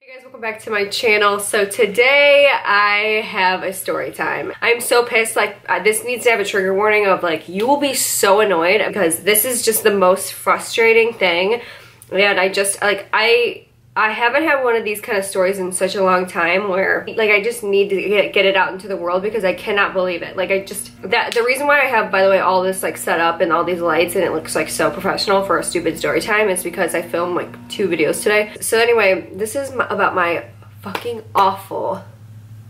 Hey guys, welcome back to my channel. So today I have a story time. I'm so pissed, like this needs to have a trigger warning of like, you will be so annoyed because this is just the most frustrating thing. And I just like, I haven't had one of these kind of stories in such a long time where like I just need to get it out into the world because I cannot believe it. Like the reason why I have, by the way, all this like set up and all these lights and it looks like so professional for a stupid story time is because I filmed like 2 videos today. So anyway, this is about my fucking awful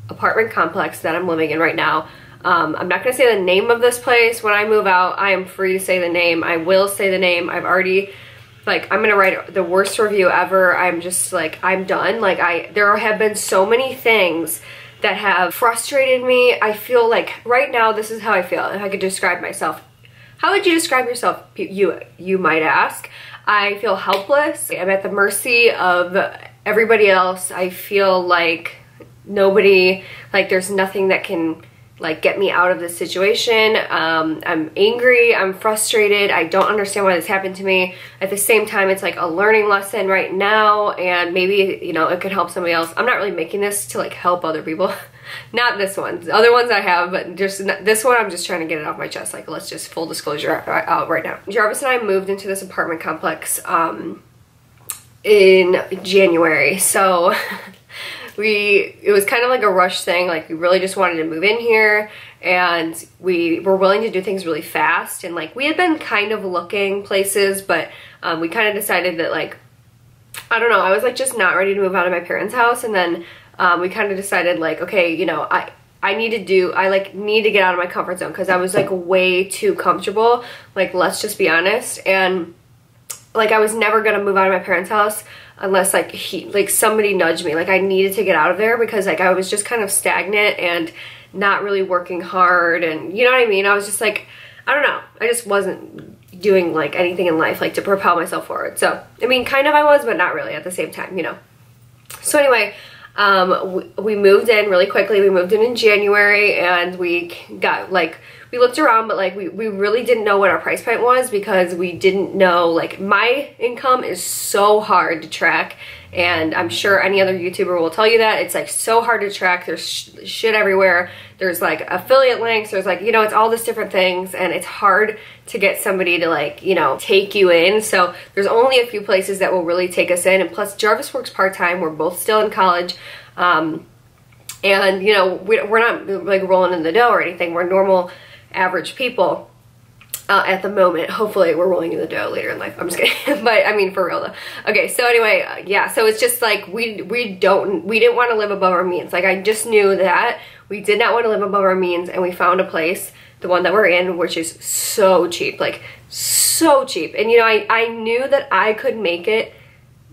apartment complex that I'm living in right now. I'm not gonna say the name of this place. When I move out, I am free to say the name. I will say the name. I've already, like, I'm gonna write the worst review ever. I'm just like, I'm done. Like there have been so many things that have frustrated me. I feel like right now, this is how I feel. If I could describe myself, how would you describe yourself? You might ask. I feel helpless. I'm at the mercy of everybody else. I feel like nobody, like there's nothing that can like get me out of this situation. I'm angry, I'm frustrated, I don't understand why this happened to me. At the same time, it's like a learning lesson right now and maybe, you know, it could help somebody else. I'm not really making this to like help other people. Not this one. The other ones I have, but just this one, I'm just trying to get it off my chest. Like, let's just full disclosure out right now. Jarvis and I moved into this apartment complex in January. So it was kind of like a rush thing. Like we really just wanted to move in here and we were willing to do things really fast. And like we had been kind of looking places, but we kind of decided that like, I don't know, I was like just not ready to move out of my parents' house. And then we kind of decided like, okay, you know, I need to get out of my comfort zone because I was like way too comfortable. Like, let's just be honest. And like I was never gonna move out of my parents' house unless like somebody nudged me. Like I needed to get out of there because like I was just kind of stagnant and not really working hard, and you know what I mean? I was just like, I don't know, I just wasn't doing like anything in life like to propel myself forward. So I mean, kind of I was, but not really at the same time, you know. So anyway, we moved in really quickly. We moved in January and we got like, we looked around, but like we really didn't know what our price point was because we didn't know, like my income is so hard to track, and I'm sure any other YouTuber will tell you that. It's like so hard to track. There's shit everywhere. There's like affiliate links. There's like, you know, it's all these different things and it's hard to get somebody to like, you know, take you in. So there's only a few places that will really take us in. And plus Jarvis works part-time. We're both still in college. And you know, we're not like rolling in the dough or anything. We're normal average people at the moment. Hopefully we're rolling in the dough later in life. I'm just kidding. But I mean, for real though. Okay, so anyway, yeah, so it's just like we didn't want to live above our means. Like I just knew that we did not want to live above our means, and we found a place, the one that we're in, which is so cheap, like so cheap. And you know, I knew that I could make it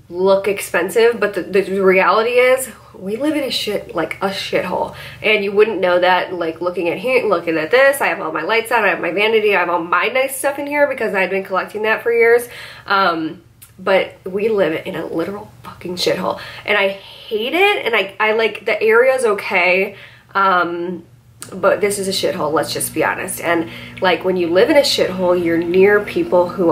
look expensive, but the reality is we live in a shithole, and you wouldn't know that like looking at this. I have all my lights on, I have my vanity, I have all my nice stuff in here because I've been collecting that for years. But we live in a literal fucking shithole, and I hate it. And I like, the area's okay, but this is a shithole, let's just be honest. And like when you live in a shithole, you're near people who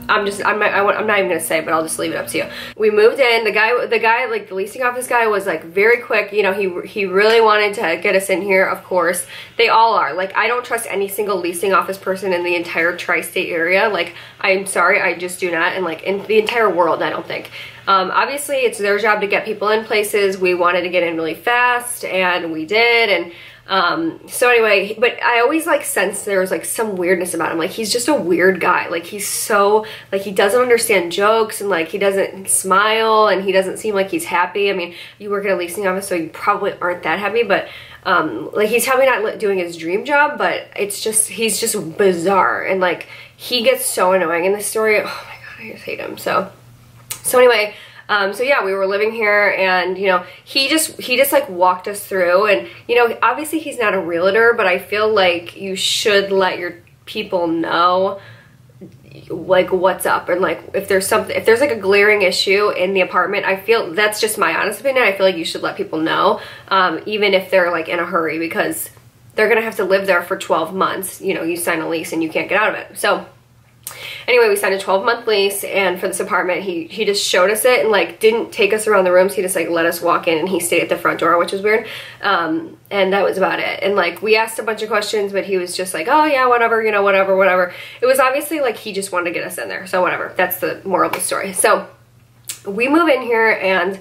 I'm not even gonna say, but I'll just leave it up to you. We moved in. The guy, like the leasing office guy was like very quick. You know, he really wanted to get us in here. Of course, they all are. Like I don't trust any single leasing office person in the entire tri-state area. Like I'm sorry, I just do not. And like in the entire world, I don't think. Obviously, it's their job to get people in places. We wanted to get in really fast, and we did. And so anyway, but I always like sense there was like some weirdness about him. Like he's just a weird guy. Like he's so, like he doesn't understand jokes, and like he doesn't smile, and he doesn't seem like he's happy. I mean, you work at a leasing office, so you probably aren't that happy, but like he's probably not doing his dream job, but it's just, he's just bizarre. And like he gets so annoying in this story. Oh my god, I just hate him. So anyway, so yeah, we were living here, and you know, he just like walked us through. And you know, obviously he's not a realtor, but I feel like you should let your people know like what's up, and like if there's like a glaring issue in the apartment. I feel, that's just my honest opinion, I feel like you should let people know, even if they're like in a hurry, because they're gonna have to live there for 12 months. You know, you sign a lease and you can't get out of it. So Anyway, we signed a 12-month lease, and for this apartment, he just showed us it and like didn't take us around the rooms. He just like let us walk in, and he stayed at the front door, which was weird. And that was about it. And like we asked a bunch of questions, but he was just like, oh yeah, whatever, you know, whatever. It was obviously like he just wanted to get us in there, so whatever. That's the moral of the story. So we move in here, and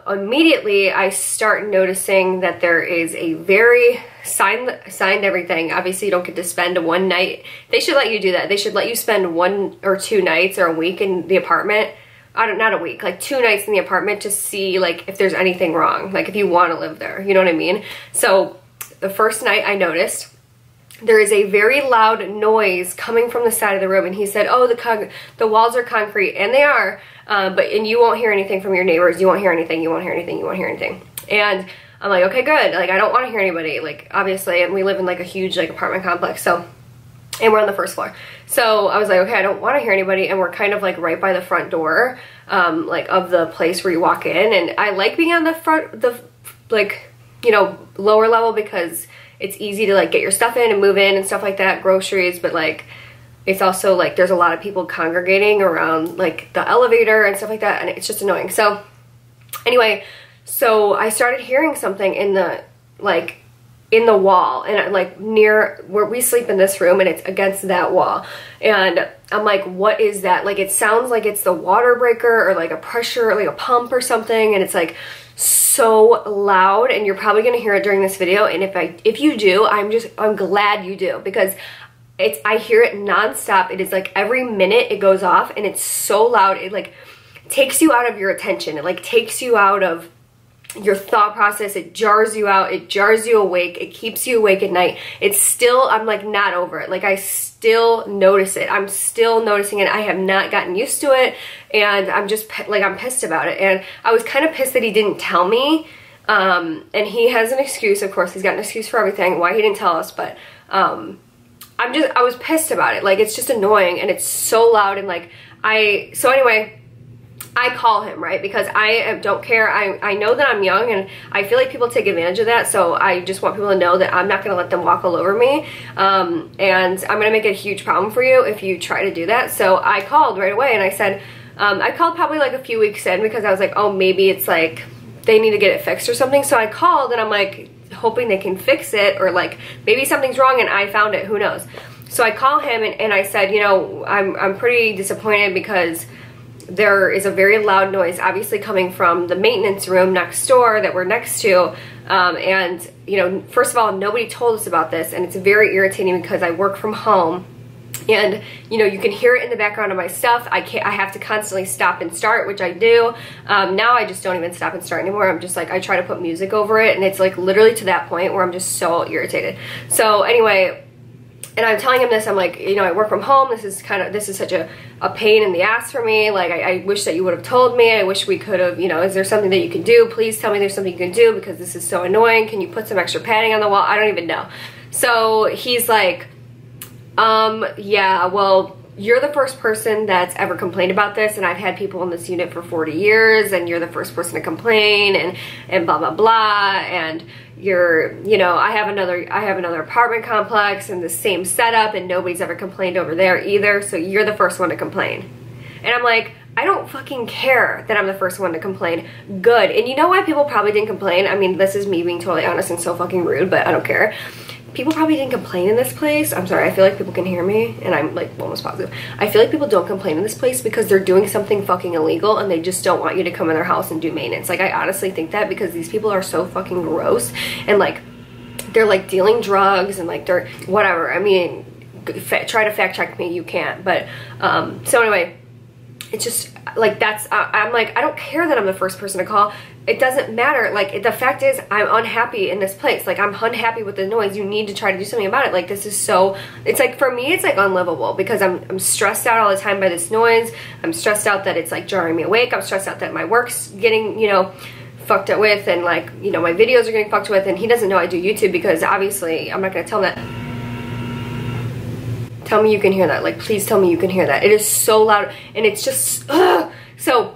immediately I start noticing that there is a very signed everything. Obviously you don't get to spend one night. They should let you do that. They should let you spend 1 or 2 nights or a week in the apartment. Not a week, like 2 nights in the apartment to see like if there's anything wrong, like if you want to live there, you know what I mean? So the first night I noticed there is a very loud noise coming from the side of the room, and he said, oh, the walls are concrete, and they are, and you won't hear anything from your neighbors. You won't hear anything. You won't hear anything. You won't hear anything. And I'm like, okay, good. Like, I don't want to hear anybody, like, obviously, and we live in like a huge like apartment complex, so, and we're on the first floor. So I was like, okay, I don't want to hear anybody, and we're kind of like right by the front door, like of the place where you walk in, and I like being on the front, like, you know, lower level, because it's easy to like get your stuff in and move in and stuff like that, groceries, but like it's also like there's a lot of people congregating around like the elevator and stuff like that, and it's just annoying. So anyway, so I started hearing something in the wall, and like near where we sleep in this room, and it's against that wall, and I'm like, what is that? Like, it sounds like it's the water breaker or like a pressure, like a pump or something, and it's like so loud, and you're probably gonna hear it during this video, and if you do, I'm glad you do, because I hear it nonstop. It is like every minute it goes off, and it's so loud, it like takes you out of your attention. It like takes you out of your thought process. It jars you out, it jars you awake, it keeps you awake at night. It's still, I'm like not over it. Like, I still notice it. I'm still noticing it. I have not gotten used to it, and I'm just like, I'm pissed about it. And I was kind of pissed that he didn't tell me, and he has an excuse, of course. He's got an excuse for everything why he didn't tell us, but I was pissed about it. Like, it's just annoying, and it's so loud, and like so anyway, I call him, right? Because I don't care. I know that I'm young, and I feel like people take advantage of that, so I just want people to know that I'm not going to let them walk all over me, and I'm going to make it a huge problem for you if you try to do that. So I called right away, and I said, I called probably like a few weeks in, because I was like, oh, maybe it's like they need to get it fixed or something. So I called, and I'm like hoping they can fix it, or like maybe something's wrong and I found it, who knows. So I call him, and I said, you know, I'm pretty disappointed, because there is a very loud noise obviously coming from the maintenance room next door that we're next to, and you know, first of all, nobody told us about this, and it's very irritating because I work from home, and you know, you can hear it in the background of my stuff. I have to constantly stop and start, which I do. Now I just don't even stop and start anymore. I'm just like, I try to put music over it, and it's like literally to that point where I'm just so irritated. So anyway, and I'm telling him this, I'm like, you know, I work from home, this is such a pain in the ass for me, like, I wish that you would have told me, I wish we could have, you know, is there something that you can do? Please tell me there's something you can do, because this is so annoying. Can you put some extra padding on the wall? I don't even know. So he's like, yeah, well, you're the first person that's ever complained about this, and I've had people in this unit for 40 years, and you're the first person to complain, and blah, blah, blah, and you're, you know, I have another apartment complex and the same setup, and nobody's ever complained over there either, so you're the first one to complain. And I'm like, I don't fucking care that I'm the first one to complain. Good. And you know why people probably didn't complain? I mean, this is me being totally honest and so fucking rude, but I don't care. People probably didn't complain in this place. I'm sorry, I feel like people can hear me, and I'm like almost positive. I feel like people don't complain in this place because they're doing something fucking illegal, and they just don't want you to come in their house and do maintenance. Like, I honestly think that, because these people are so fucking gross, and like, they're like dealing drugs, and like they're whatever. I mean, try to fact check me, you can't. But so anyway, it's just like, that's I'm like, I don't care that I'm the first person to call. It doesn't matter. Like, the fact is, I'm unhappy in this place. Like, I'm unhappy with the noise. You need to try to do something about it. Like, this is so, it's like, for me, it's like unlivable, because I'm stressed out all the time by this noise. I'm stressed out that it's like jarring me awake. I'm stressed out that my work's getting, you know, fucked up with, and like, you know, my videos are getting fucked with, and he doesn't know I do YouTube, because obviously I'm not gonna tell him that. Tell me you can hear that. Like, please tell me you can hear that. It is so loud, and it's just, ugh. So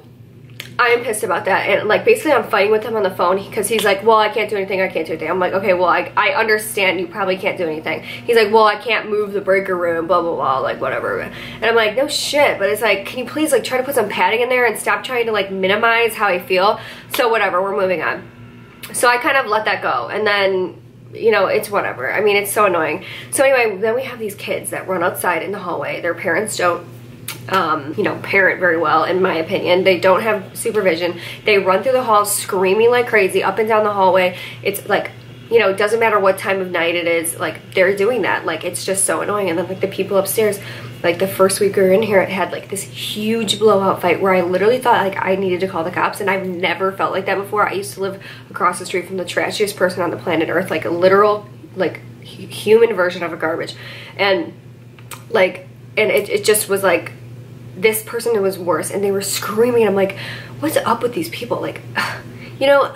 I am pissed about that, and like basically I'm fighting with him on the phone because he's like, well, I can't do anything, I can't do anything. I'm like, okay, well, I understand you probably can't do anything. He's like, well, I can't move the breaker room, blah blah blah, like whatever. And I'm like, no shit, but it's like, can you please like try to put some padding in there and stop trying to like minimize how I feel? So whatever, we're moving on. So I kind of let that go, and then, you know, it's whatever. I mean, it's so annoying. So anyway, then we have these kids that run outside in the hallway. Their parents don't, you know, parent very well, in my opinion. They don't have supervision. They run through the halls screaming like crazy up and down the hallway. It's like, you know, it doesn't matter what time of night it is, like they're doing that. Like, it's just so annoying. And then like the people upstairs, like the first week we were in here, it had like this huge blowout fight where I literally thought like I needed to call the cops, and I've never felt like that before. I used to live across the street from the trashiest person on the planet Earth, like a literal, like human version of a garbage. And like, and it just was like, this person was worse, and they were screaming. I'm like, what's up with these people? Like, you know,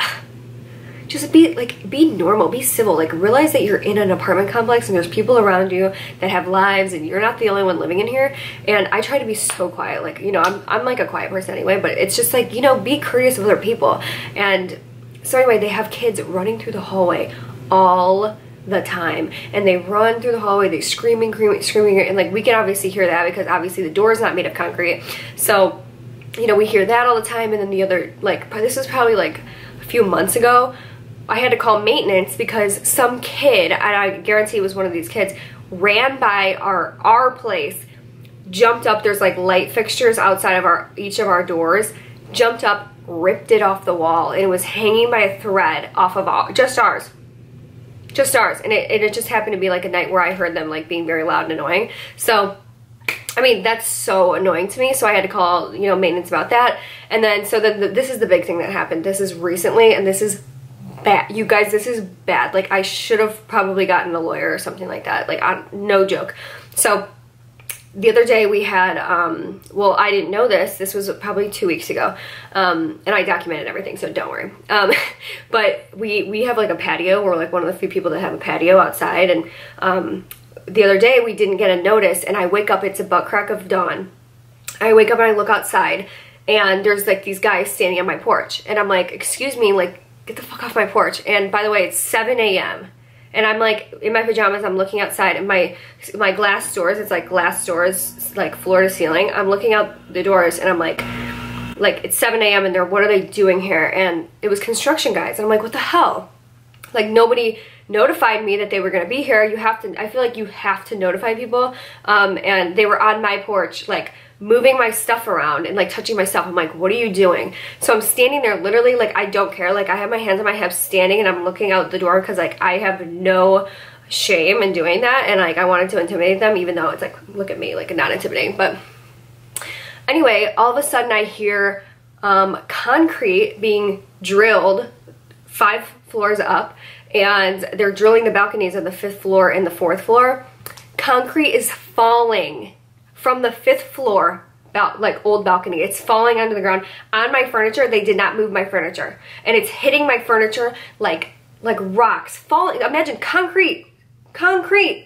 just be normal, be civil, like realize that you're in an apartment complex and there's people around you that have lives and you're not the only one living in here. And I try to be so quiet, like, you know, I'm like a quiet person anyway, but it's just like, you know, be courteous of other people. And so anyway, they have kids running through the hallway all the time, and they run through the hallway, they screaming, and like we can obviously hear that because obviously the door is not made of concrete. So, you know, we hear that all the time. And then the other, like, this was probably like a few months ago, I had to call maintenance because some kid, and I guarantee it was one of these kids, ran by our place, jumped up, there's like light fixtures outside of each of our doors, jumped up, ripped it off the wall, and it was hanging by a thread off of just ours. And it just happened to be like a night where I heard them like being very loud and annoying. So I mean, that's so annoying to me. So I had to call, you know, maintenance about that. And then, so then this is the big thing that happened. This is recently, and this is bad. You guys, this is bad. Like, I should have probably gotten a lawyer or something like that. Like, no joke. So the other day we had, well, I didn't know this. This was probably 2 weeks ago. And I documented everything, so don't worry. But we have like a patio. We're like one of the few people that have a patio outside. And the other day we didn't get a notice, and I wake up, it's a butt crack of dawn. I wake up and I look outside, and there's like these guys standing on my porch. And I'm like, excuse me, like, get the fuck off my porch. And by the way, it's 7 a.m. And I'm like in my pajamas, I'm looking outside, and my glass doors, it's like glass doors, like floor to ceiling. I'm looking out the doors, and I'm like it's 7 a.m. and what are they doing here? And it was construction guys. And I'm like, what the hell? Like, nobody notified me that they were going to be here. You have to, I feel like you have to notify people. And they were on my porch, like moving my stuff around and like touching my stuff. I'm like, what are you doing? So I'm standing there literally, like, I don't care. Like, I have my hands on my hips standing, and I'm looking out the door because like I have no shame in doing that. And like, I wanted to intimidate them, even though it's like, look at me, like, not intimidating. But anyway, all of a sudden I hear concrete being drilled 5 floors up, and they're drilling the balconies on the 5th floor and the 4th floor. Concrete is falling from the 5th floor, like old balcony. It's falling onto the ground on my furniture. They did not move my furniture, and it's hitting my furniture like rocks falling. Imagine concrete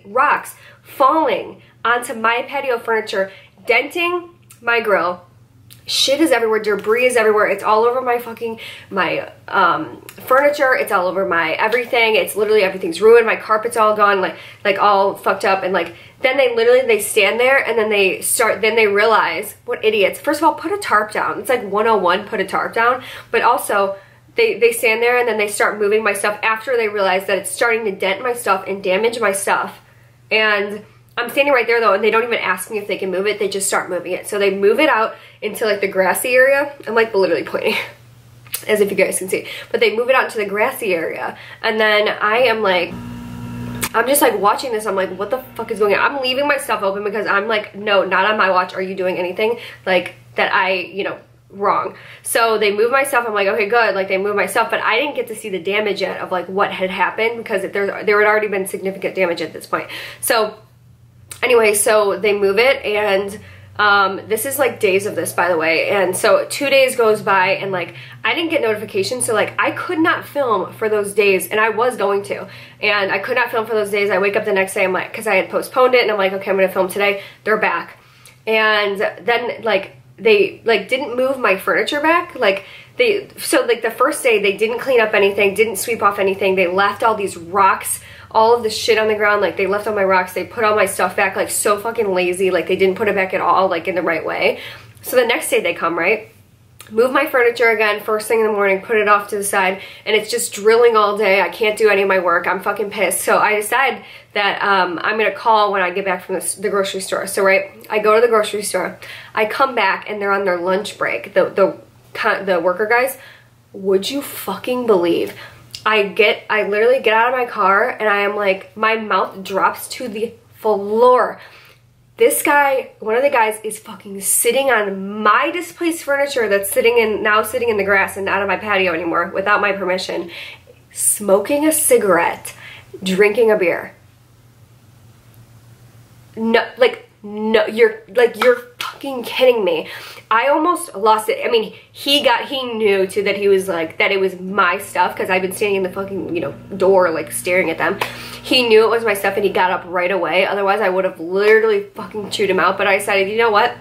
rocks falling onto my patio furniture, denting my grill. Shit is everywhere, debris is everywhere. It's all over my furniture. It's all over my everything. It's literally, everything's ruined. My carpet's all gone, like all fucked up. And like, then they stand there, and then they realize, what idiots. First of all, put a tarp down. It's like 101, put a tarp down. But also, they stand there, and then they start moving my stuff after they realize that it's starting to dent my stuff and damage my stuff. And I'm standing right there though, and they don't even ask me if they can move it. They just start moving it. So they move it out into like the grassy area. I'm like literally pointing as if you guys can see. But they move it out into the grassy area. And then I'm just like watching this. I'm like, what the fuck is going on? I'm leaving my stuff open because I'm like, no, not on my watch. Are you doing anything like that wrong? So they move my stuff. I'm like, okay, good. Like, they move my stuff, but I didn't get to see the damage yet of like what had happened, because there had already been significant damage at this point. So anyway, so they move it, and this is like days of this, by the way. And so 2 days goes by, and like I didn't get notifications, so like I could not film for those days, and I was going to, and I could not film for those days. I wake up the next day, I'm like, because I had postponed it, and I'm like, okay, I'm gonna film today. They're back. And then like they like didn't move my furniture back. Like so like the first day they didn't clean up anything, didn't sweep off anything. They left all these rocks, all of the shit on the ground. Like they left all my rocks, they put all my stuff back, like so fucking lazy. Like they didn't put it back at all, like in the right way. So the next day they come, right? Move my furniture again, first thing in the morning, put it off to the side, and it's just drilling all day. I can't do any of my work. I'm fucking pissed. So I decide that I'm gonna call when I get back from the grocery store. So right, I go to the grocery store, I come back, and they're on their lunch break, the worker guys. Would you fucking believe? I literally get out of my car, and I am like, my mouth drops to the floor. This guy, one of the guys, is fucking sitting on my displaced furniture that's now sitting in the grass and not on my patio anymore without my permission, smoking a cigarette, drinking a beer. No, you're fucking kidding me. I almost lost it. I mean, he knew too that he was like, that it was my stuff, because I've been standing in the fucking, you know, door like staring at them. He knew it was my stuff and he got up right away. Otherwise I would have literally fucking chewed him out. But I decided, you know what?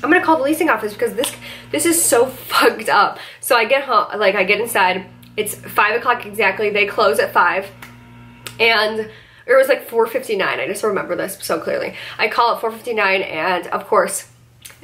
I'm gonna call the leasing office because this is so fucked up. So I get home, like I get inside. It's 5 o'clock exactly. They close at 5. And it was like 4:59. I just remember this so clearly. I call at 4:59 and of course,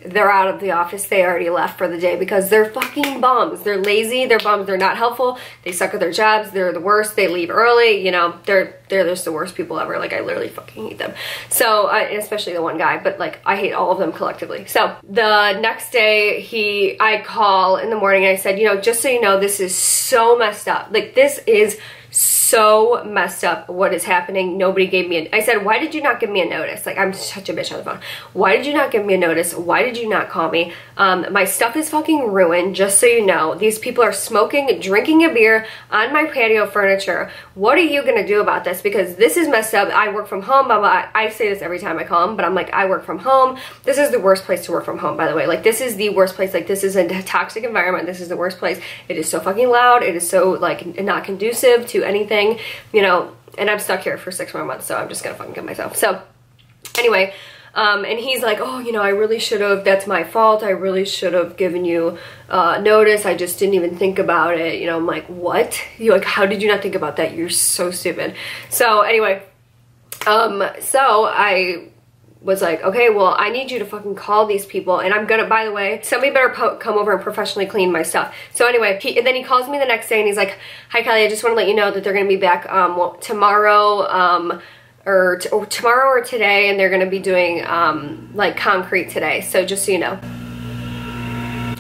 they're out of the office. They already left for the day because they're fucking bums. They're lazy, they're bums, they're not helpful, they suck at their jobs, they're the worst, they leave early, you know, they're just the worst people ever. Like I literally fucking hate them. So, especially the one guy, but like I hate all of them collectively. So the next day I call in the morning and I said, you know, just so you know, this is so messed up. Like this is so messed up what is happening. Nobody gave me I said, why did you not give me a notice? Like I'm such a bitch on the phone. Why did you not give me a notice? Why did you not call me? My stuff is fucking ruined, just so you know. These people are smoking, drinking a beer on my patio furniture. What are you gonna do about this? Because this is messed up. I work from home, blah, blah. I say this every time I call them, but I'm like, I work from home. This is the worst place to work from home, by the way. Like this is the worst place. Like this is a toxic environment. This is the worst place. It is so fucking loud. It is so like not conducive to anything, you know, and I'm stuck here for 6 more months, so I'm just gonna fucking kill myself. So anyway, and he's like, oh, you know, I really should have, that's my fault, I really should have given you notice, I just didn't even think about it. You know, I'm like, what? You're like, how did you not think about that? You're so stupid. So anyway, so I was like, okay, well, I need you to fucking call these people, and I'm gonna, by the way, somebody better come over and professionally clean my stuff. So anyway, and then he calls me the next day and he's like, hi Kelly, I just want to let you know that they're gonna be back well, tomorrow, or tomorrow or today, and they're gonna be doing like concrete today, so just so you know.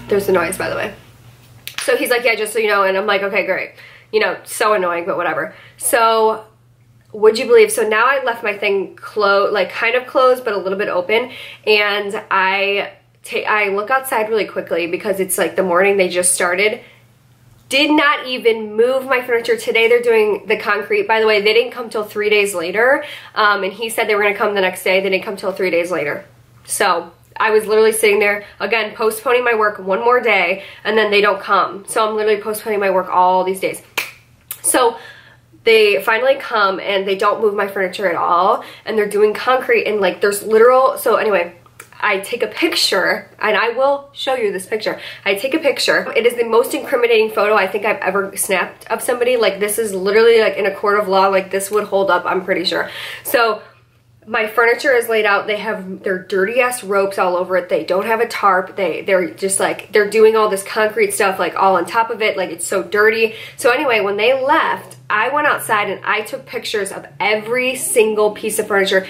There's the noise, by the way. So he's like, yeah, just so you know, and I'm like, okay, great. You know, so annoying, but whatever. So would you believe, so now I left my thing closed, like kind of closed, but a little bit open, and I look outside really quickly because it's like the morning they just started. Did not even move my furniture. Today they're doing the concrete. By the way, they didn't come till 3 days later, and he said they were gonna come the next day. They didn't come till 3 days later. So I was literally sitting there, again, postponing my work one more day, and then they don't come. So I'm literally postponing my work all these days. So they finally come and they don't move my furniture at all, and they're doing concrete, and like there's literal, so anyway, I take a picture, and I will show you this picture. I take a picture. It is the most incriminating photo I think I've ever snapped of somebody. Like this is literally like in a court of law, like this would hold up, I'm pretty sure. So my furniture is laid out. They have their dirty ass ropes all over it. They don't have a tarp. They're just like, they're doing all this concrete stuff like all on top of it. Like it's so dirty. So anyway, when they left, I went outside and I took pictures of every single piece of furniture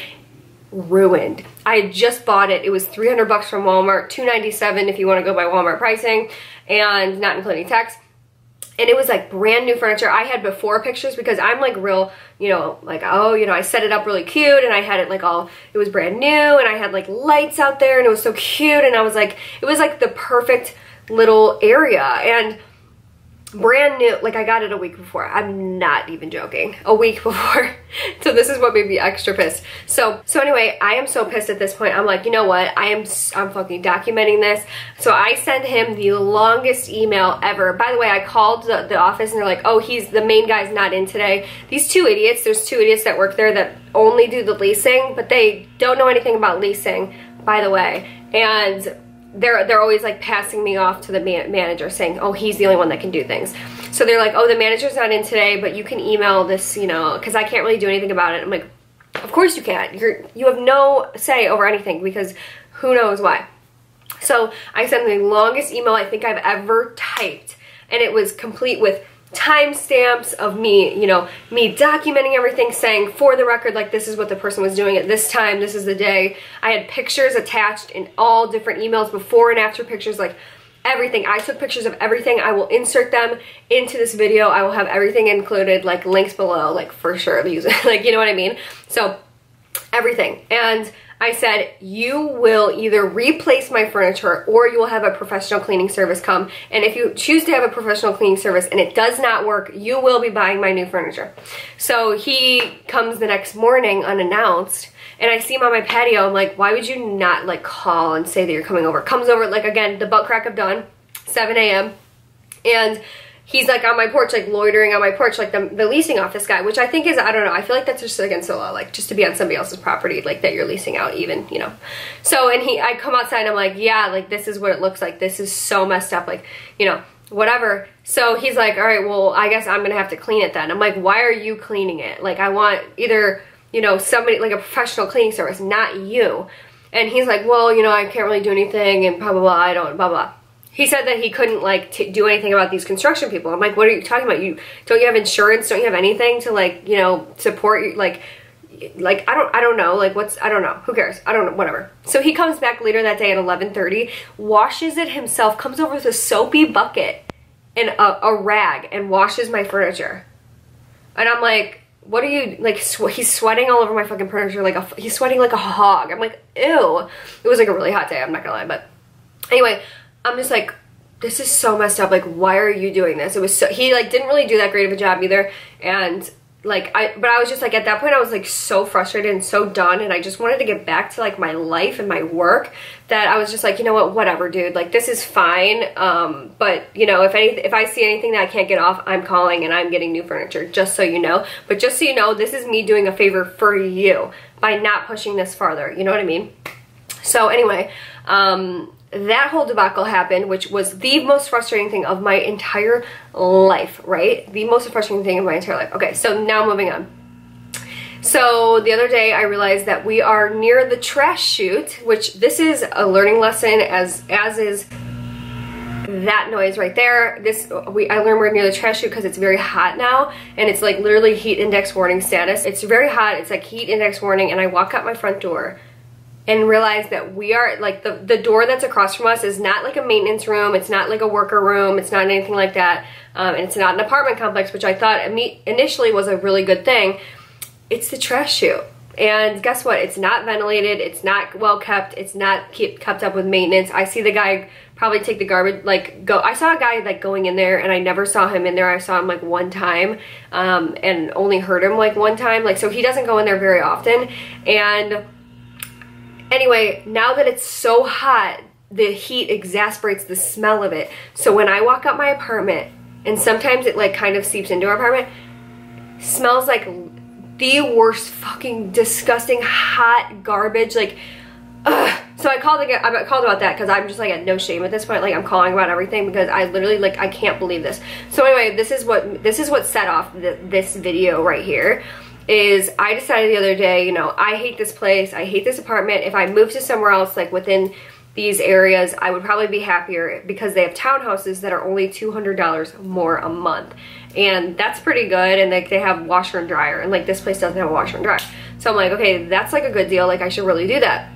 ruined. I had just bought it. It was 300 bucks from Walmart, $297 if you want to go by Walmart pricing, and not including tax. And it was like brand new furniture. I had before pictures because I'm like real, you know, like, oh, you know, I set it up really cute, and I had it like all, it was brand new, and I had like lights out there, and it was so cute, and I was like, it was like the perfect little area, and brand new, like I got it a week before. I'm not even joking. A week before. So this is what made me extra pissed. So anyway, I am so pissed at this point. I'm like, you know what? I'm fucking documenting this. So I send him the longest email ever. By the way, I called the office and they're like, oh, the main guy's not in today. These two idiots, there's two idiots that work there that only do the leasing, but they don't know anything about leasing, by the way. And they're always like passing me off to the manager saying, oh, he's the only one that can do things. So they're like, oh, the manager's not in today, but you can email this, you know, because I can't really do anything about it. I'm like, of course you can't. You have no say over anything because who knows why. So I sent the longest email I think I've ever typed, and it was complete with timestamps of me, you know, me documenting everything, saying for the record, like, this is what the person was doing at this time, this is the day. I had pictures attached in all different emails, before and after pictures, like everything. I took pictures of everything. I will insert them into this video. I will have everything included, like links below, like for sure, use it, like, you know what I mean? So everything. And I said, you will either replace my furniture or you will have a professional cleaning service come. And if you choose to have a professional cleaning service and it does not work, you will be buying my new furniture. So he comes the next morning unannounced, and I see him on my patio. I'm like, why would you not like call and say that you're coming over? Comes over, like, again, the butt crack of dawn, 7 a.m. And he's like on my porch, like loitering on my porch, like the leasing office guy, which I think is, I don't know, I feel like that's just against the law, like just to be on somebody else's property, like that you're leasing out even, you know. So, and I come outside and I'm like, yeah, like this is what it looks like. This is so messed up, like, you know, whatever. So he's like, all right, well, I guess I'm gonna have to clean it then. I'm like, why are you cleaning it? Like, I want either, you know, somebody, like a professional cleaning service, not you. And he's like, well, you know, I can't really do anything and blah, blah, blah, I don't, blah, blah. He said that he couldn't like do anything about these construction people. I'm like, what are you talking about? Don't you have insurance? Don't you have anything to, like, you know, support you? Like I don't know, like I don't know, who cares? I don't know, whatever. So he comes back later that day at 11:30, washes it himself, comes over with a soapy bucket and a rag and washes my furniture. And I'm like, what are you, like, he's sweating all over my fucking furniture, like he's sweating like a hog. I'm like, ew. It was like a really hot day, I'm not gonna lie, but anyway, I'm just like, this is so messed up. Like, why are you doing this? It was so, he like didn't really do that great of a job either. And like, but I was just like, at that point I was like so frustrated and so done, and I just wanted to get back to like my life and my work, that I was just like, you know what, whatever, dude, like this is fine. But you know, if I see anything that I can't get off, I'm calling and I'm getting new furniture, just so you know. But just so you know, this is me doing a favor for you by not pushing this farther, you know what I mean? So anyway, that whole debacle happened, which was the most frustrating thing of my entire life, right? The most frustrating thing of my entire life. Okay, so now moving on. So the other day I realized that we are near the trash chute, which this is a learning lesson, as is that noise right there. I learned we're near the trash chute because it's very hot now, and it's like literally heat index warning status. It's very hot, it's like heat index warning, and I walk out my front door and realize that we are, like, the door that's across from us is not like a maintenance room, it's not like a worker room, it's not anything like that, and it's not an apartment complex, which I thought initially was a really good thing. It's the trash chute. And guess what? It's not ventilated, it's not well kept, it's not kept up with maintenance. I see the guy probably take the garbage, like, I saw a guy, like, going in there, and I never saw him in there. I saw him, like, one time, and only heard him, like, one time. Like, so he doesn't go in there very often. And anyway, now that it's so hot, the heat exasperates the smell of it. So when I walk out my apartment, and sometimes it like kind of seeps into our apartment, smells like the worst fucking disgusting hot garbage, like, ugh. So I called about that because I'm just like at no shame at this point. Like, I'm calling about everything because I literally, like, I can't believe this. So anyway, this is what set off this video right here. Is I decided the other day, you know, I hate this place, I hate this apartment. If I moved to somewhere else, like within these areas, I would probably be happier because they have townhouses that are only $200 more a month. And that's pretty good, and like they have washer and dryer, and like this place doesn't have a washer and dryer. So I'm like, okay, that's like a good deal, like I should really do that.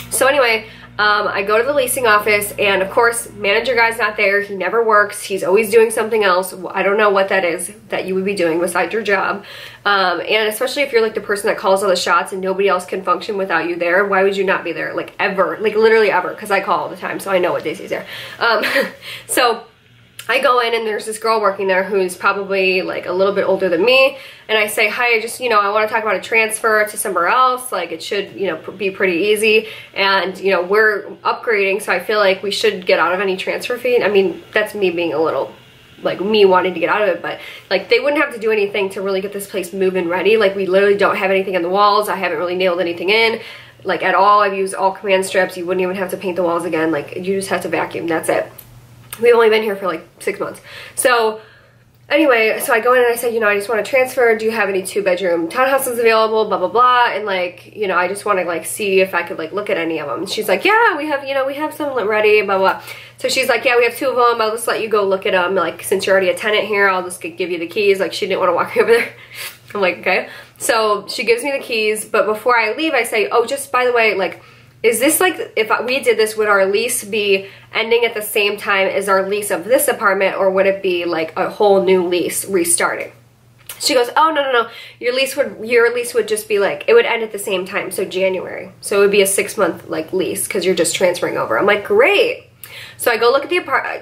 So anyway, I go to the leasing office, and of course, manager guy's not there. He never works. He's always doing something else. I don't know what that is that you would be doing besides your job. And especially if you're like the person that calls all the shots and nobody else can function without you there, why would you not be there? Like ever, like literally ever, because I call all the time, so I know what days he's there. So I go in and there's this girl working there who's probably like a little bit older than me, and I say, hi, I just, you know, I want to talk about a transfer to somewhere else. Like, it should, you know, be pretty easy, and you know, we're upgrading, so I feel like we should get out of any transfer fee. I mean, that's me being a little, like, me wanting to get out of it, but like they wouldn't have to do anything to really get this place moving ready. Like, we literally don't have anything in the walls. I haven't really nailed anything in. like at all. I've used all command strips. You wouldn't even have to paint the walls again. Like you just have to vacuum, that's it. We've only been here for like 6 months. So anyway, so I go in and I say, you know, I just want to transfer. Do you have any 2-bedroom townhouses available? Blah, blah, blah. And like, you know, I just want to like see if I could like look at any of them. And she's like, yeah, we have, you know, we have some ready, blah, blah. So she's like, yeah, we have 2 of them. I'll just let you go look at them. Like, since you're already a tenant here, I'll just give you the keys. Like, she didn't want to walk me over there. I'm like, okay. So she gives me the keys. But before I leave, I say, oh, just by the way, like, is this like, if we did this, would our lease be ending at the same time as our lease of this apartment, or would it be like a whole new lease restarting? She goes, oh, no, no, no. Your lease would just be like, it would end at the same time, so January. So it would be a 6-month like lease because you're just transferring over. I'm like, great. So I go look at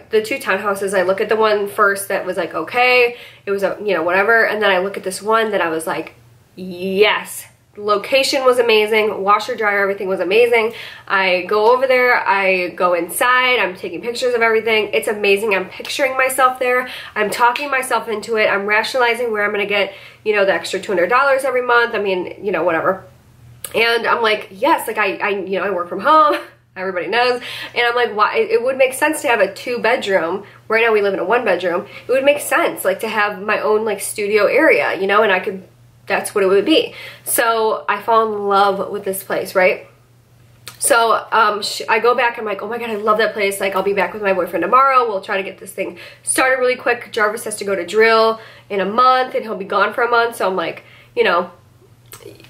the 2 townhouses. I look at the one first that was like, okay, it was a, you know, whatever. And then I look at this one that I was like, yes. Location was amazing, washer, dryer, everything was amazing. I go over there, I go inside, I'm taking pictures of everything. It's amazing. I'm picturing myself there. I'm talking myself into it. I'm rationalizing where I'm gonna get, you know, the extra $200 every month. I mean, you know, whatever. And I'm like, yes, like you know, I work from home. Everybody knows. And I'm like, why? It would make sense to have a 2-bedroom. Right now we live in a 1-bedroom. It would make sense like to have my own like studio area, you know, and I could, that's what it would be. So I fall in love with this place, right? So I go back, I'm like, oh my God, I love that place. Like, I'll be back with my boyfriend tomorrow. We'll try to get this thing started really quick. Jarvis has to go to drill in a month and he'll be gone for a month. So I'm like, you know,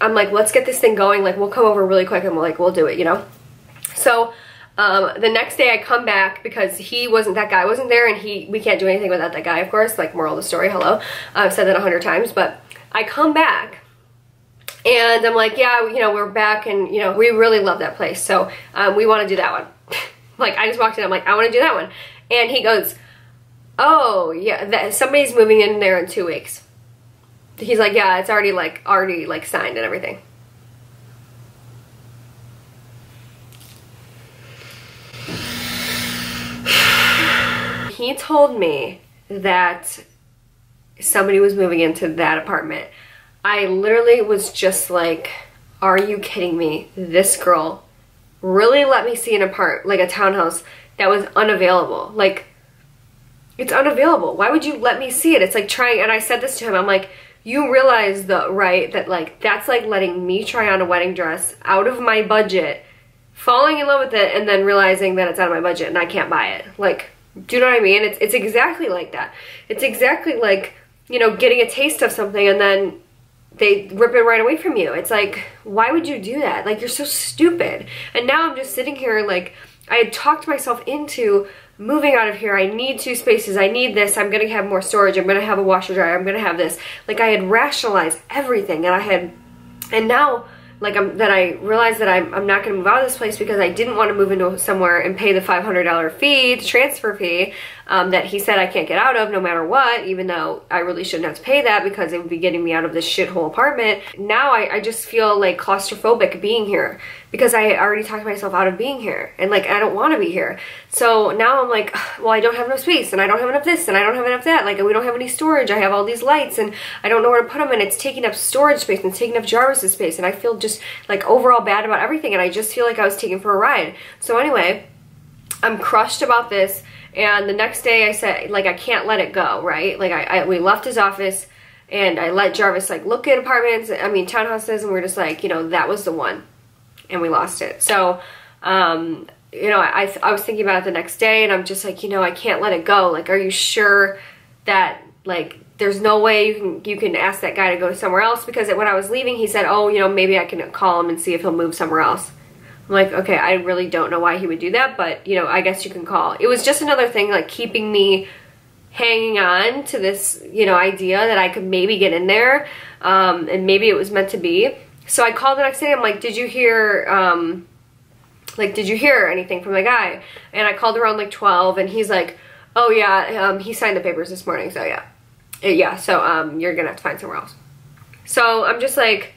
I'm like, let's get this thing going. Like, we'll come over really quick and we'll do it, you know? So the next day I come back because that guy wasn't there, and we can't do anything without that guy, of course. Like, moral of the story, hello. I've said that 100 times, but I come back and I'm like, yeah, you know, we're back and, you know, we really love that place. So we want to do that one. Like, I just walked in, I'm like, I want to do that one. And he goes, oh, yeah, somebody's moving in there in 2 weeks. He's like, yeah, it's already signed and everything. He told me that somebody was moving into that apartment. I literally was just like, are you kidding me? This girl really let me see a townhouse that was unavailable. Like, it's unavailable. Why would you let me see it? It's like trying, and I said this to him, I'm like, you realize right, that like, that's like letting me try on a wedding dress out of my budget, falling in love with it, and then realizing that it's out of my budget and I can't buy it. Like, do you know what I mean? It's exactly like that. It's exactly like, you know, getting a taste of something and then they rip it right away from you. It's like, why would you do that? Like, you're so stupid. And now I'm just sitting here like, I had talked myself into moving out of here. I need 2 spaces. I need this. I'm going to have more storage. I'm going to have a washer dryer. I'm going to have this. Like, I had rationalized everything, and now like I realized that I'm not going to move out of this place because I didn't want to move into somewhere and pay the $500 fee, the transfer fee, that he said I can't get out of no matter what, even though I really shouldn't have to pay that because it would be getting me out of this shithole apartment. Now I just feel like claustrophobic being here because I already talked myself out of being here, and like, I don't want to be here. So now I'm like, well, I don't have enough space, and I don't have enough this, and I don't have enough that. Like, we don't have any storage. I have all these lights and I don't know where to put them, and it's taking up storage space and it's taking up Jarvis's space, and I feel just like overall bad about everything, and I just feel like I was taken for a ride. So anyway, I'm crushed about this, and the next day I said, like, I can't let it go, right? Like, we left his office and I let Jarvis like look at townhouses, and we're just like, you know, that was the one, and we lost it. So you know, I was thinking about it the next day, and I'm just like, you know, I can't let it go. Like, are you sure that like there's no way you can ask that guy to go somewhere else? Because when I was leaving, he said, oh, you know, maybe I can call him and see if he'll move somewhere else. I'm like, okay, I really don't know why he would do that, but you know, I guess you can call. It was just another thing like keeping me hanging on to this, you know, idea that I could maybe get in there, and maybe it was meant to be. So I called the next day. I'm like, did you hear anything from the guy? And I called around like 12, and he's like, oh yeah, he signed the papers this morning, so yeah. So you're gonna have to find somewhere else. So I'm just like,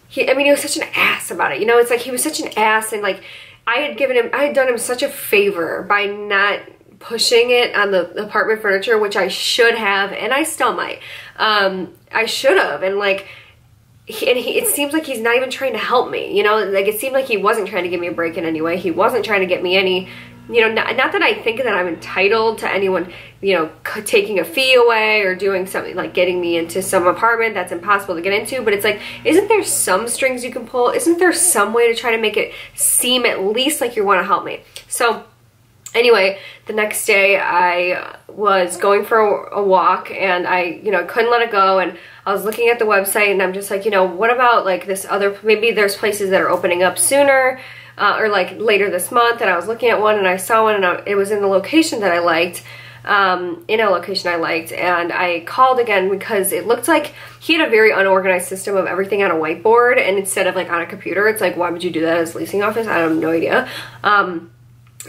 he was such an ass about it. You know, it's like he was such an ass, and like I had done him such a favor by not pushing it on the apartment furniture, which I should have, and I still might. I should have, and like, it seems like he's not even trying to help me, you know, like it seemed like he wasn't trying to give me a break in any way. He wasn't trying to get me any, you know, not that I think that I'm entitled to anyone, you know, taking a fee away or doing something like getting me into some apartment that's impossible to get into, but it's like, isn't there some strings you can pull? Isn't there some way to try to make it seem at least like you want to help me? So anyway, the next day I was going for a walk and I, you know, couldn't let it go, and I was looking at the website and I'm just like, you know, what about like this other, maybe there's places that are opening up sooner or like later this month, and I was looking at one and I saw one and it was in the location that I liked, in a location I liked, and I called again because it looked like he had a very unorganized system of everything on a whiteboard, and instead of like on a computer. It's like, why would you do that as a leasing office? I have no idea.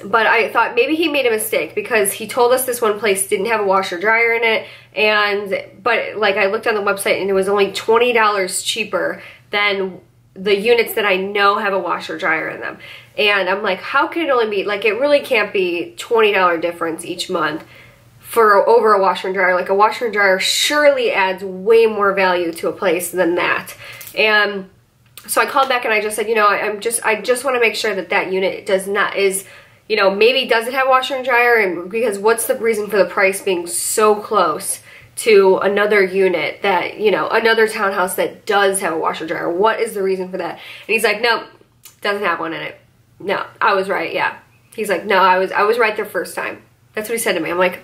But I thought maybe he made a mistake because he told us this one place didn't have a washer dryer in it, but like I looked on the website and it was only $20 cheaper than the units that I know have a washer dryer in them. And I'm like, how can it only be, like it really can't be $20 difference each month for over a washer and dryer. Like a washer and dryer surely adds way more value to a place than that. And so I called back and I just said, you know, I just want to make sure that that unit you know, maybe does it have washer and dryer, and because what's the reason for the price being so close to another unit that, you know, another townhouse that does have a washer dryer? What is the reason for that? And he's like, no, doesn't have one in it. No, I was right, yeah. He's like, no, I was right the first time. That's what he said to me. I'm like,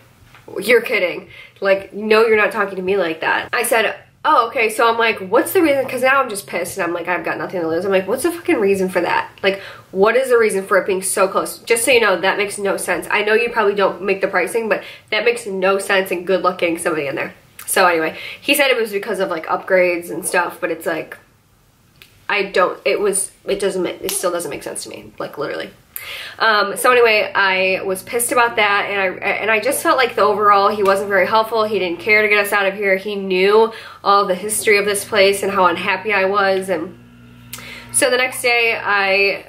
you're kidding. Like, no, you're not talking to me like that. I said, oh, okay. So I'm like, what's the reason? Because now I'm just pissed and I'm like, I've got nothing to lose. I'm like, what's the fucking reason for that? Like, what is the reason for it being so close? Just so you know, that makes no sense. I know you probably don't make the pricing, but that makes no sense, and good luck getting somebody in there. So anyway, he said it was because of like upgrades and stuff, but it's like, it still doesn't make sense to me, like literally. So anyway, I was pissed about that, and I just felt like overall he wasn't very helpful. He didn't care to get us out of here. He knew all the history of this place and how unhappy I was. And so the next day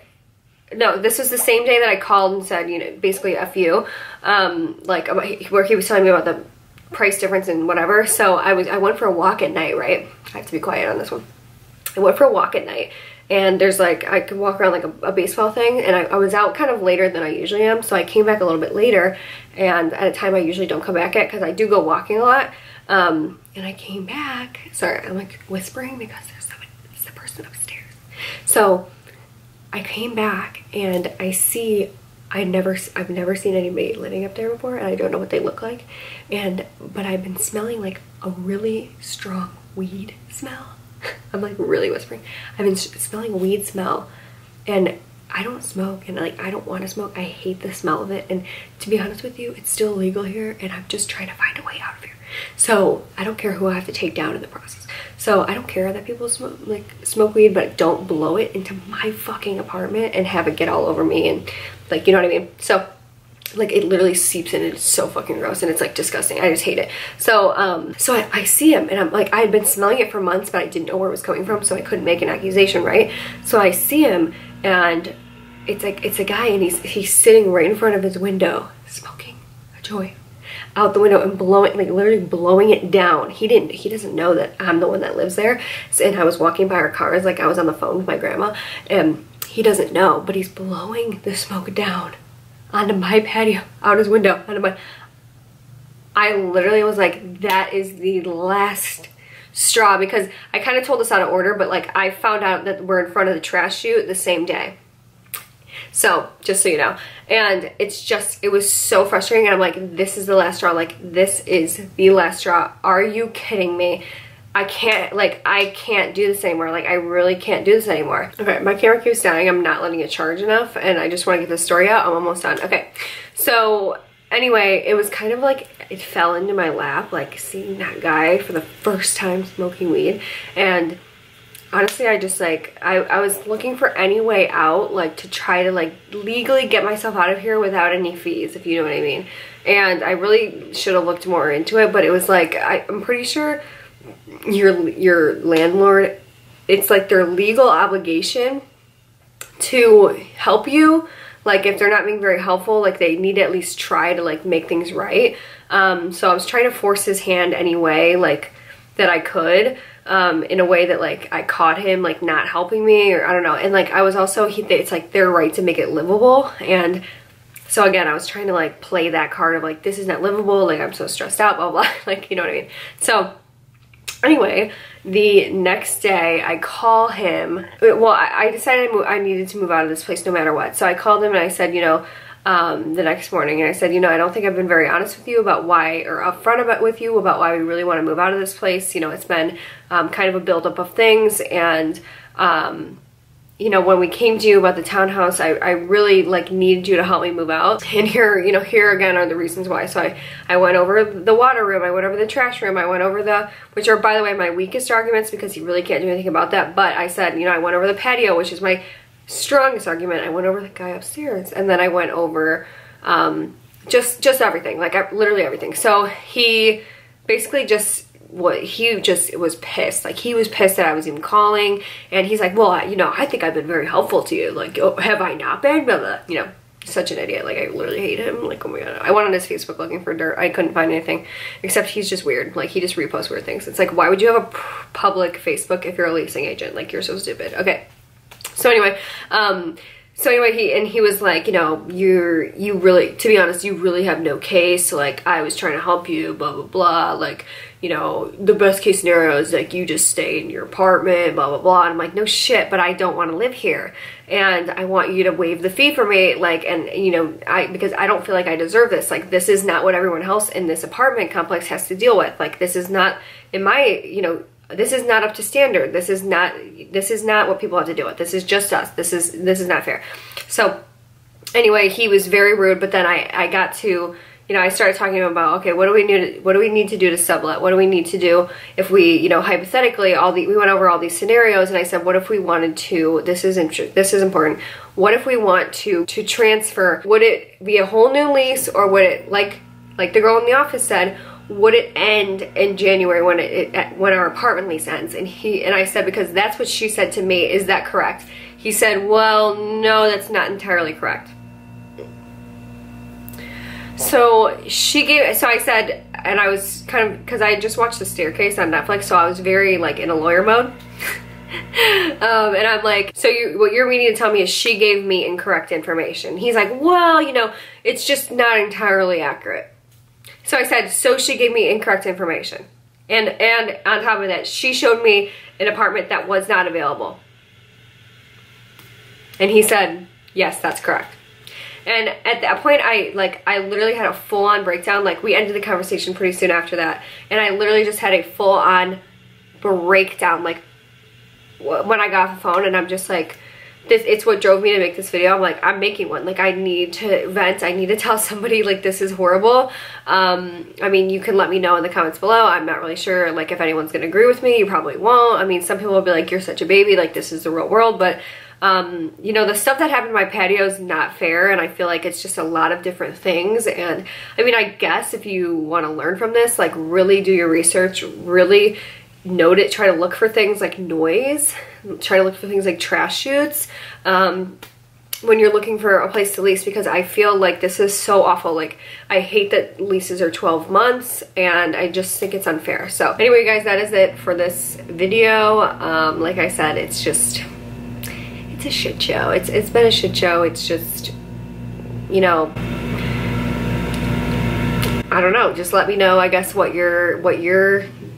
this was the same day that I called and said, you know, basically F you, like where he was telling me about the price difference and whatever. So I went for a walk at night, right? I have to be quiet on this one. I went for a walk at night. And there's like, I could walk around like a baseball thing, and I was out kind of later than I usually am, so I came back a little bit later, and at a time I usually don't come back at because I do go walking a lot. And I came back, sorry, I'm like whispering because it's the person upstairs. So I came back and I see, I've never seen anybody living up there before, and I don't know what they look like, but I've been smelling like a really strong weed smell. I'm like really whispering. I've been smelling a weed smell, and I don't smoke, and like I don't want to smoke. I hate the smell of it, and to be honest with you, it's still illegal here, and I'm just trying to find a way out of here. So I don't care who I have to take down in the process. So I don't care that people smoke weed, but don't blow it into my fucking apartment and have it get all over me, and like, you know what I mean? So like it literally seeps in, and it's so fucking gross, and it's like disgusting. I just hate it. So I see him, and I'm like, I had been smelling it for months, but I didn't know where it was coming from, so I couldn't make an accusation, right? So I see him, and it's like, it's a guy, and he's sitting right in front of his window smoking a joint out the window and blowing, like literally blowing it down. He doesn't know that I'm the one that lives there, and I was walking by our cars, like I was on the phone with my grandma, and he doesn't know, but he's blowing the smoke down onto my patio, out his window, I literally was like, that is the last straw, because I kind of told us out of order, but like I found out that we're in front of the trash chute the same day. So just so you know, and it was so frustrating, and I'm like, this is the last straw, like this is the last straw. Are you kidding me? I can't do this anymore. Like, I really can't do this anymore. Okay, my camera keeps dying. I'm not letting it charge enough, and I just want to get this story out. I'm almost done. Okay, so anyway, it was kind of like it fell into my lap, like seeing that guy for the first time smoking weed. And honestly, I just like, I was looking for any way out, like to try to like legally get myself out of here without any fees, if you know what I mean. And I really should have looked more into it, but it was like, I'm pretty sure your landlord, it's like their legal obligation to help you. Like if they're not being very helpful, like they need to at least try to like make things right. So I was trying to force his hand any way like that I could. in a way that like I caught him like not helping me, or I don't know. And like I was also, it's like their right to make it livable. And so again, I was trying to like play that card of like, this is not livable, like I'm so stressed out, blah blah, like, you know what I mean. So anyway, the next day I call him. Well, I decided I needed to move out of this place no matter what. So I called him and I said, you know, the next morning, and I said, you know, I don't think I've been very honest with you about why, or upfront about with you about why we really want to move out of this place. You know, it's been kind of a buildup of things, and you know, when we came to you about the townhouse, I really like needed you to help me move out. And here, you know, here again are the reasons why. So I went over the water room, I went over the trash room, I went over which are, by the way, my weakest arguments because you really can't do anything about that. But I said, you know, I went over the patio, which is my strongest argument. I went over the guy upstairs, and then I went over just everything, like literally everything. So he basically was pissed. Like he was pissed that I was even calling, and he's like, well, you know, I think I've been very helpful to you. Like, oh, have I not been? Blah, blah. You know, such an idiot. Like I literally hate him. Like, oh my god, I went on his Facebook looking for dirt. I couldn't find anything, except he's just weird. Like he just reposts weird things. It's like, why would you have a public Facebook if you're a leasing agent? Like you're so stupid. Okay. So anyway, he was like, you know, you really, to be honest, you really have no case. Like I was trying to help you, blah, blah, blah. Like, you know, the best case scenario is like you just stay in your apartment, blah, blah, blah. And I'm like, no shit, but I don't want to live here. And I want you to waive the fee for me. Like, and you know, because I don't feel like I deserve this. Like, this is not what everyone else in this apartment complex has to deal with. Like, this is not in my, you know, this is not up to standard. This is not what people have to deal with. This is just us. This is not fair. So anyway, he was very rude, but then I got to, you know, I started talking about, okay, what do we need to do to sublet? What do we need to do if we, you know, hypothetically, we went over all these scenarios, and I said, what if we wanted to, this is important, what if we want to transfer? Would it be a whole new lease, or would it, like the girl in the office said, would it end in January when our apartment lease ends? And I said, because that's what she said to me, is that correct? He said, well, no, that's not entirely correct. So I said, and I was kind of, because I just watched The Staircase on Netflix, so I was very like in a lawyer mode. And I'm like, so what you're meaning to tell me is she gave me incorrect information. He's like, well, you know, it's just not entirely accurate. So I said, so she gave me incorrect information. And on top of that, she showed me an apartment that was not available. And he said, yes, that's correct. And at that point, I literally had a full-on breakdown. Like, we ended the conversation pretty soon after that. And I literally just had a full-on breakdown, like, when I got off the phone. And I'm just like, it's what drove me to make this video. I'm like, I'm making one. Like, I need to vent. I need to tell somebody, like, this is horrible. I mean, you can let me know in the comments below. I'm not really sure, like, if anyone's gonna agree with me. You probably won't. I mean, some people will be like, you're such a baby. Like, this is the real world. But you know, the stuff that happened in my patio is not fair, and I feel like it's just a lot of different things. And I mean, I guess if you want to learn from this, like, really do your research, really note it, try to look for things like noise, try to look for things like trash chutes when you're looking for a place to lease, because I feel like this is so awful. Like, I hate that leases are 12 months, and I just think it's unfair. So anyway, guys, that is it for this video. Like I said, it's a shit show. It's been a shit show. It's just, you know, I don't know. Just let me know, I guess, what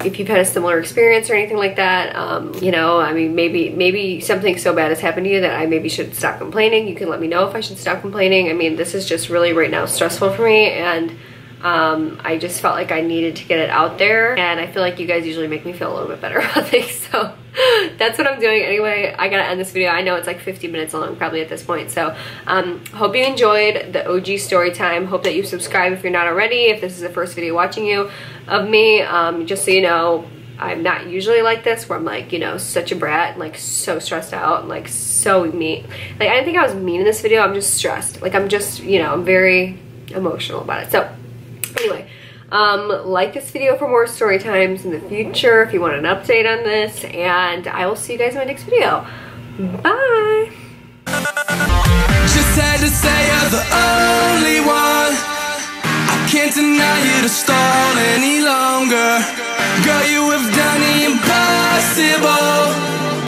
if you've had a similar experience or anything like that. You know, I mean, maybe something so bad has happened to you that I maybe should stop complaining. You can let me know if I should stop complaining. I mean, this is just really right now stressful for me, and I just felt like I needed to get it out there, and I feel like you guys usually make me feel a little bit better about things, so that's what I'm doing. Anyway, I gotta end this video. I know it's like 50 minutes long probably at this point, so hope you enjoyed the OG story time. Hope that you subscribe if you're not already, if this is the first video watching you of me. Just so you know, I'm not usually like this, where I'm like, you know, such a brat, and like so stressed out, and like so mean. Like, I didn't think I was mean in this video. I'm just stressed. Like, I'm just, you know, I'm very emotional about it. So anyway, like this video for more story times in the future if you want an update on this, and I will see you guys in my next video. Bye! Just had to say you're the only one. I can't deny you to stall any longer. Girl, you have done the impossible. give up.